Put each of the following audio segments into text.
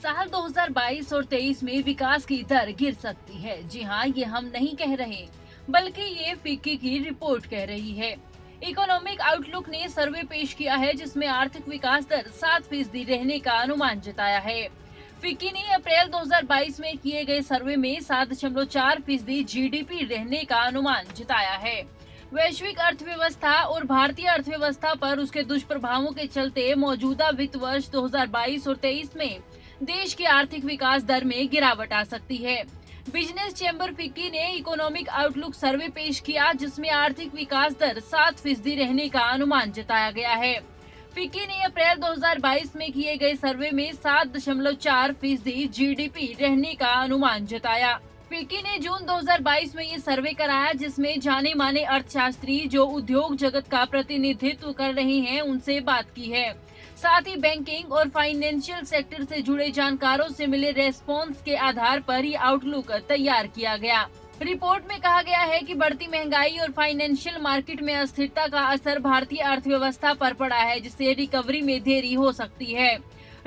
साल 2022 और 23 में विकास की दर गिर सकती है। जी हाँ, ये हम नहीं कह रहे, बल्कि ये फिक्की की रिपोर्ट कह रही है। इकोनॉमिक आउटलुक ने सर्वे पेश किया है, जिसमें आर्थिक विकास दर 7% रहने का अनुमान जताया है। फिक्की ने अप्रैल 2022 में किए गए सर्वे में 7.4% जीडीपी रहने का अनुमान जताया है। वैश्विक अर्थव्यवस्था और भारतीय अर्थव्यवस्था पर उसके दुष्प्रभावों के चलते मौजूदा वित्त वर्ष 2022 और 23 में देश की आर्थिक विकास दर में गिरावट आ सकती है। बिजनेस चैम्बर फिक्की ने इकोनॉमिक आउटलुक सर्वे पेश किया, जिसमें आर्थिक विकास दर 7% रहने का अनुमान जताया गया है। फिक्की ने अप्रैल 2022 में किए गए सर्वे में 7.4% जीडीपी रहने का अनुमान जताया। फिक्की ने जून 2022 में ये सर्वे कराया, जिसमें जाने माने अर्थशास्त्री जो उद्योग जगत का प्रतिनिधित्व कर रहे हैं उनसे बात की है। साथ ही बैंकिंग और फाइनेंशियल सेक्टर से जुड़े जानकारों से मिले रेस्पॉन्स के आधार पर ये आउटलुक तैयार किया गया। रिपोर्ट में कहा गया है कि बढ़ती महंगाई और फाइनेंशियल मार्केट में अस्थिरता का असर भारतीय अर्थव्यवस्था पर पड़ा है, जिससे रिकवरी में देरी हो सकती है।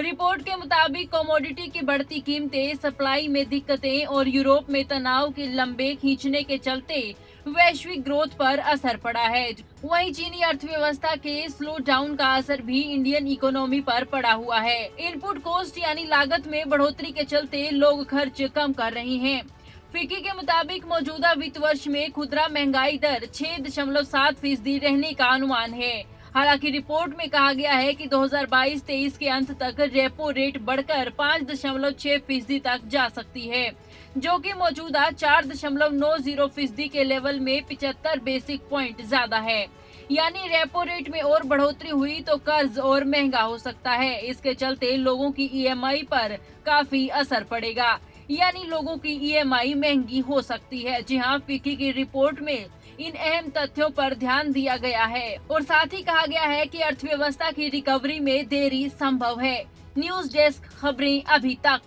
रिपोर्ट के मुताबिक कमोडिटी की बढ़ती कीमतें, सप्लाई में दिक्कतें और यूरोप में तनाव के लंबे खींचने के चलते वैश्विक ग्रोथ पर असर पड़ा है। वहीं चीनी अर्थव्यवस्था के स्लो डाउन का असर भी इंडियन इकोनॉमी पर पड़ा हुआ है। इनपुट कॉस्ट यानी लागत में बढ़ोतरी के चलते लोग खर्च कम कर रहे हैं। फिक्की के मुताबिक मौजूदा वित्त वर्ष में खुदरा महंगाई दर 6.7% रहने का अनुमान है। हालांकि रिपोर्ट में कहा गया है कि 2022-23 के अंत तक रेपो रेट बढ़कर 5.6% तक जा सकती है, जो कि मौजूदा 4.90% के लेवल में 75 बेसिक पॉइंट ज्यादा है। यानी रेपो रेट में और बढ़ोतरी हुई तो कर्ज और महंगा हो सकता है। इसके चलते लोगों की ईएमआई पर काफी असर पड़ेगा, यानी लोगों की ईएमआई महंगी हो सकती है। जी हाँ, फिक्की की रिपोर्ट में इन अहम तथ्यों पर ध्यान दिया गया है और साथ ही कहा गया है कि अर्थव्यवस्था की रिकवरी में देरी संभव है। न्यूज डेस्क, खबरें अभी तक।